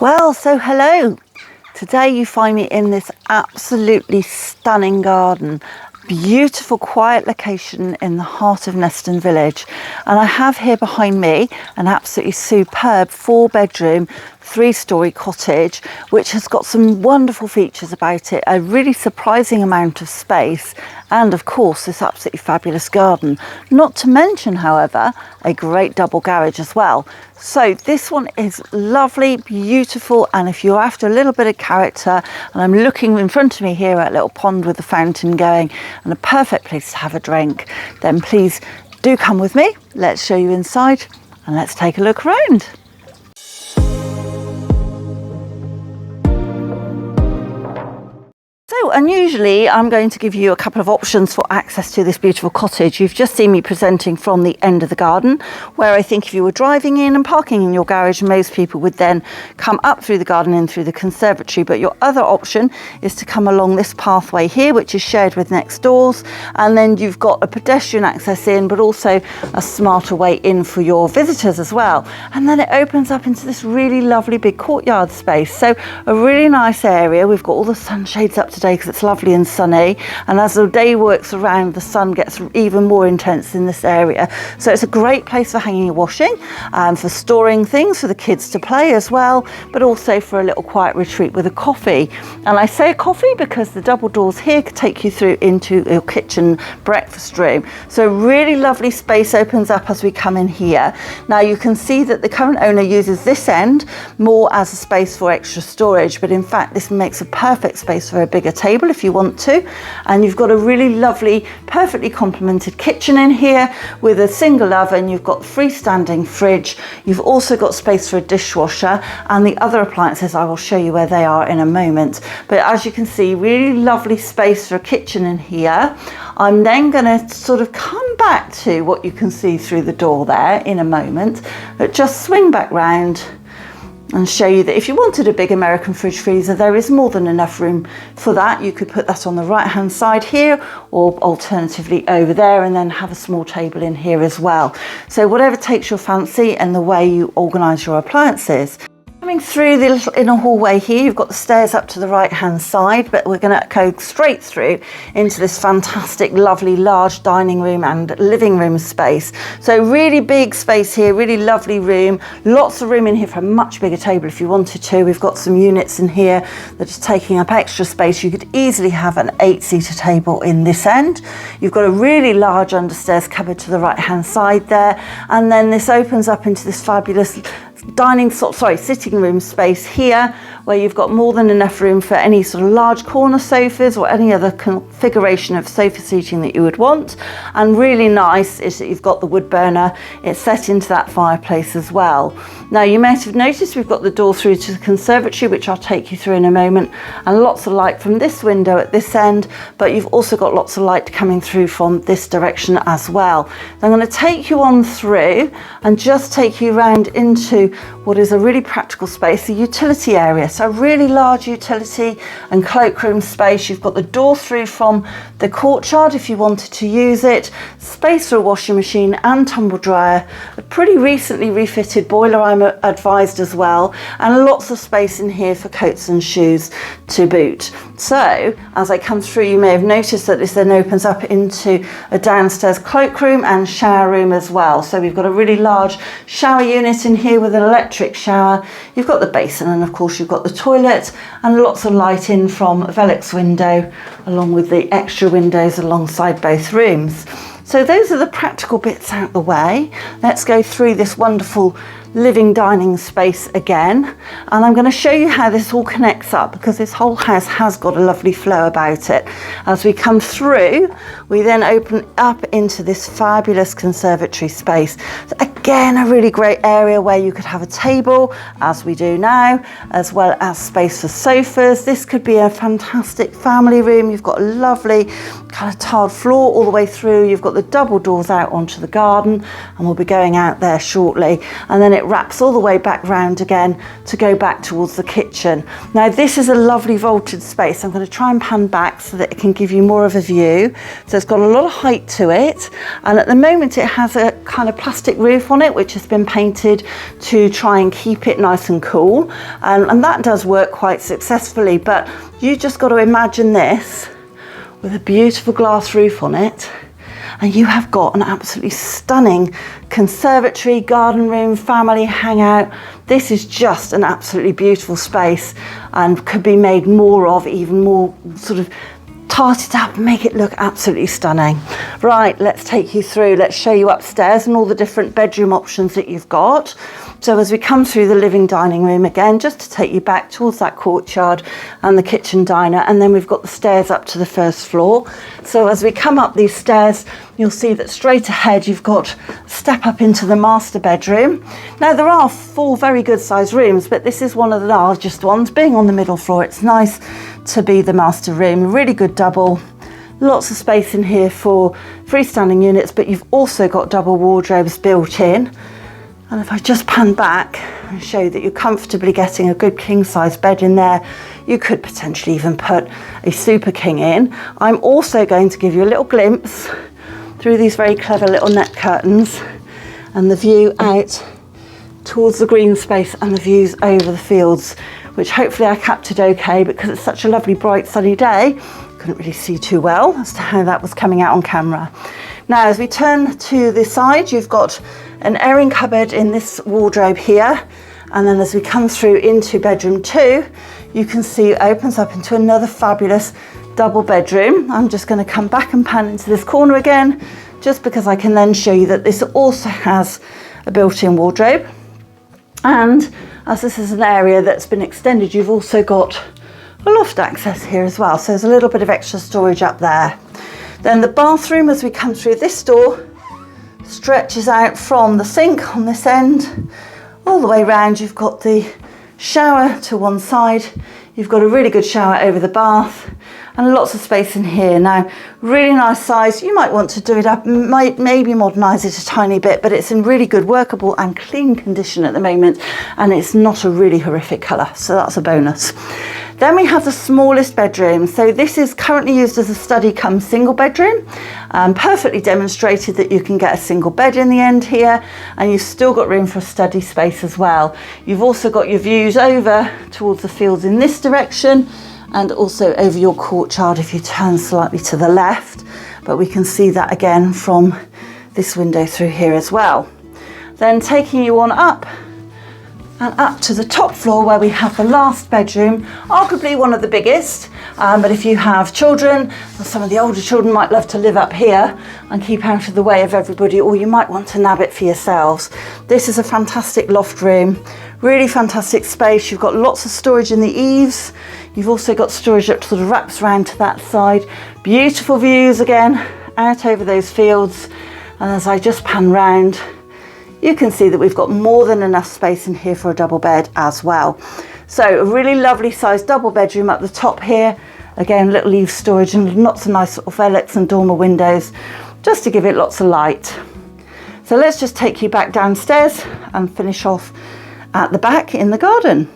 Well, so hello. Today you find me in this absolutely stunning garden. Beautiful, quiet location in the heart of Neston village. And I have here behind me an absolutely superb 4-bedroom, 3-storey cottage, which has got some wonderful features about it, a really surprising amount of space, and of course this absolutely fabulous garden. Not to mention, however, a great double garage as well. So this one is lovely, beautiful, and if you're after a little bit of character, and I'm looking in front of me here at a little pond with a fountain going and a perfect place to have a drink, then please do come with me. Let's show you inside and let's take a look around. So unusually, I'm going to give you a couple of options for access to this beautiful cottage. You've just seen me presenting from the end of the garden, where I think if you were driving in and parking in your garage, most people would then come up through the garden and through the conservatory. But your other option is to come along this pathway here, which is shared with next doors. And then you've got a pedestrian access in, but also a smarter way in for your visitors as well. And then it opens up into this really lovely big courtyard space. So a really nice area. We've got all the sunshades up today because it's lovely and sunny, and as the day works around, the sun gets even more intense in this area. So it's a great place for hanging your washing, for storing things for the kids to play as well, but also for a little quiet retreat with a coffee. And I say a coffee because the double doors here could take you through into your kitchen breakfast room. So really lovely space opens up as we come in here. Now you can see that the current owner uses this end more as a space for extra storage, but in fact this makes a perfect space for a bigger table if you want to. And you've got a really lovely, perfectly complemented kitchen in here with a single oven. You've got freestanding fridge. You've also got space for a dishwasher, and the other appliances I will show you where they are in a moment. But as you can see, really lovely space for a kitchen in here. I'm then going to sort of come back to what you can see through the door there in a moment, but just swing back round and show you that if you wanted a big American fridge freezer, there is more than enough room for that. You could put that on the right hand side here, or alternatively over there, and then have a small table in here as well. So whatever takes your fancy and the way you organise your appliances. Coming through the little inner hallway here, you've got the stairs up to the right hand side, but we're going to go straight through into this fantastic, lovely, large dining room and living room space. So really big space here, really lovely room, lots of room in here for a much bigger table if you wanted to. We've got some units in here that are taking up extra space. You could easily have an 8-seater table in this end. You've got a really large understairs cupboard to the right hand side there, and then this opens up into this fabulous sitting room space here, where you've got more than enough room for any sort of large corner sofas or any other configuration of sofa seating that you would want. And really nice is that you've got the wood burner. It's set into that fireplace as well. Now you might have noticed we've got the door through to the conservatory, which I'll take you through in a moment, and lots of light from this window at this end, but you've also got lots of light coming through from this direction as well. So I'm going to take you on through and just take you around into what is a really practical space, the utility area. So a really large utility and cloakroom space. You've got the door through from the courtyard if you wanted to use it, space for a washing machine and tumble dryer, a pretty recently refitted boiler I'm advised as well, and lots of space in here for coats and shoes to boot. So as I come through, you may have noticed that this then opens up into a downstairs cloakroom and shower room as well. So we've got a really large shower unit in here with an electric shower. You've got the basin, and of course you've got the toilet, and lots of light in from a Velux window, along with the extra windows alongside both rooms. So those are the practical bits out the way. Let's go through this wonderful living dining space again, and I'm going to show you how this all connects up, because this whole house has got a lovely flow about it. As we come through, we then open up into this fabulous conservatory space. So again, a really great area where you could have a table, as we do now, as well as space for sofas. This could be a fantastic family room. You've got a lovely kind of tiled floor all the way through. You've got the double doors out onto the garden, and we'll be going out there shortly. And then it wraps all the way back round again to go back towards the kitchen. Now this is a lovely vaulted space. I'm going to try and pan back so that it can give you more of a view. So it's got a lot of height to it, and at the moment it has a kind of plastic roof on it which has been painted to try and keep it nice and cool, and that does work quite successfully. But you just got to imagine this with a beautiful glass roof on it, and you have got an absolutely stunning conservatory, garden room, family hangout. This is just an absolutely beautiful space and could be made more of, even more sort of tart it up and make it look absolutely stunning. Right, let's take you through, let's show you upstairs and all the different bedroom options that you've got. So as we come through the living dining room again, just to take you back towards that courtyard and the kitchen diner, and then we've got the stairs up to the first floor. So as we come up these stairs, you'll see that straight ahead you've got a step up into the master bedroom. Now there are 4 very good sized rooms, but this is one of the largest ones. Being on the middle floor, it's nice to be the master room. Really good double, lots of space in here for freestanding units, but you've also got double wardrobes built in. And if I just pan back and show you that you're comfortably getting a good king size bed in there, you could potentially even put a super king in. I'm also going to give you a little glimpse through these very clever little net curtains and the view out towards the green space and the views over the fields, which hopefully I captured okay, because it's such a lovely bright sunny day. Couldn't really see too well as to how that was coming out on camera. Now as we turn to the side, you've got an airing cupboard in this wardrobe here, and then as we come through into bedroom 2, you can see it opens up into another fabulous double bedroom. I'm just going to come back and pan into this corner again, just because I can then show you that this also has a built-in wardrobe. And as this is an area that's been extended, you've also got a loft access here as well. So there's a little bit of extra storage up there. Then the bathroom, as we come through this door, stretches out from the sink on this end all the way round. You've got the shower to one side. You've got a really good shower over the bath and lots of space in here. Now, really nice size. You might want to do it up, maybe modernise it a tiny bit, but it's in really good workable and clean condition at the moment, and it's not a really horrific colour, so that's a bonus. Then we have the smallest bedroom. So this is currently used as a study come single bedroom. Perfectly demonstrated that you can get a single bed in the end here, and you've still got room for a study space as well. You've also got your views over towards the fields in this direction, and also over your courtyard if you turn slightly to the left, but we can see that again from this window through here as well. Then taking you on up and up to the top floor where we have the last bedroom, arguably one of the biggest, but if you have children, or some of the older children might love to live up here and keep out of the way of everybody, or you might want to nab it for yourselves. This is a fantastic loft room, really fantastic space. You've got lots of storage in the eaves. You've also got storage that sort of wraps around to that side. Beautiful views again out over those fields, and as I just pan round, you can see that we've got more than enough space in here for a double bed as well. So a really lovely sized double bedroom up the top here. Again, little eave storage and lots of nice sort of velets and dormer windows, just to give it lots of light. So let's just take you back downstairs and finish off at the back in the garden.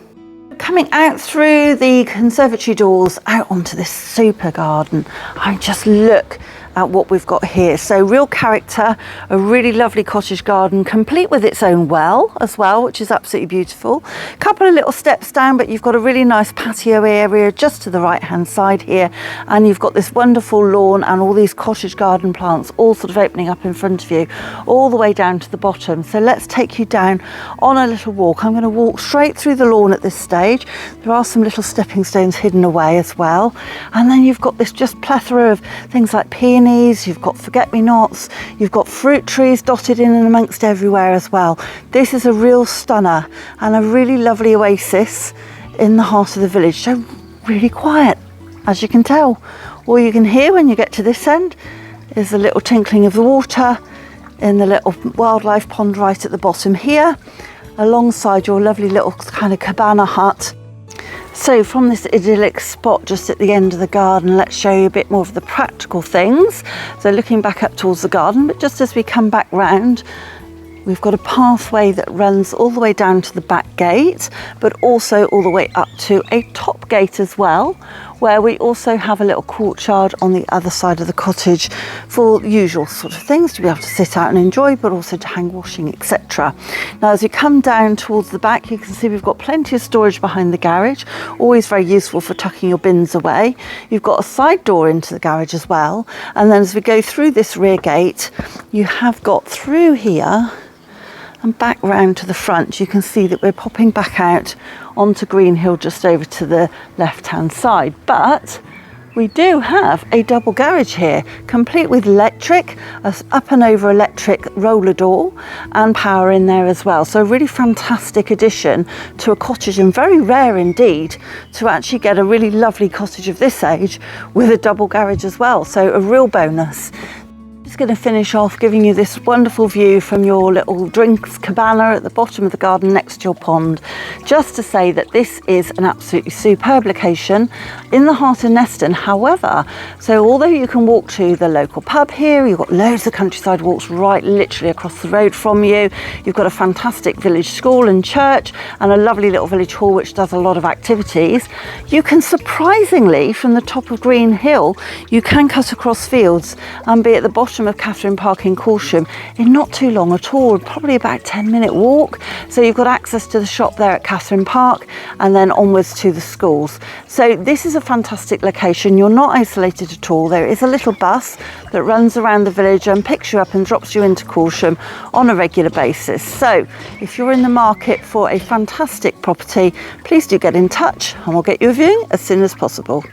Coming out through the conservatory doors out onto this super garden, I just look at what we've got here. So real character, a really lovely cottage garden, complete with its own well as well, which is absolutely beautiful. Couple of little steps down, but you've got a really nice patio area just to the right hand side here, and you've got this wonderful lawn and all these cottage garden plants all sort of opening up in front of you all the way down to the bottom. So let's take you down on a little walk. I'm going to walk straight through the lawn at this stage. There are some little stepping stones hidden away as well, and then you've got this just plethora of things like peonies. You've got forget-me-nots, you've got fruit trees dotted in and amongst everywhere as well. This is a real stunner and a really lovely oasis in the heart of the village. So really quiet, as you can tell. All you can hear when you get to this end is the little tinkling of the water in the little wildlife pond right at the bottom here, alongside your lovely little kind of cabana hut. So from this idyllic spot just at the end of the garden, let's show you a bit more of the practical things. So looking back up towards the garden, but just as we come back round, we've got a pathway that runs all the way down to the back gate, but also all the way up to a top gate as well, where we also have a little courtyard on the other side of the cottage for the usual sort of things to be able to sit out and enjoy, but also to hang washing, etc. Now, as you come down towards the back, you can see we've got plenty of storage behind the garage, always very useful for tucking your bins away. You've got a side door into the garage as well, and then as we go through this rear gate, you have got through here and back round to the front. You can see that we're popping back out onto Greenhill just over to the left hand side, but we do have a double garage here, complete with electric, a up and over electric roller door and power in there as well. So a really fantastic addition to a cottage, and very rare indeed to actually get a really lovely cottage of this age with a double garage as well. So a real bonus. Just going to finish off giving you this wonderful view from your little drinks cabana at the bottom of the garden next to your pond, just to say that this is an absolutely superb location in the heart of Neston. However, so although you can walk to the local pub here, you've got loads of countryside walks right literally across the road from you, you've got a fantastic village school and church and a lovely little village hall which does a lot of activities, you can surprisingly, from the top of Greenhill, you can cut across fields and be at the bottom of Catherine Park in Corsham in not too long at all, probably about a 10-minute walk. So you've got access to the shop there at Catherine Park and then onwards to the schools. So this is a fantastic location. You're not isolated at all. There is a little bus that runs around the village and picks you up and drops you into Corsham on a regular basis. So if you're in the market for a fantastic property, please do get in touch and we'll get you a viewing as soon as possible.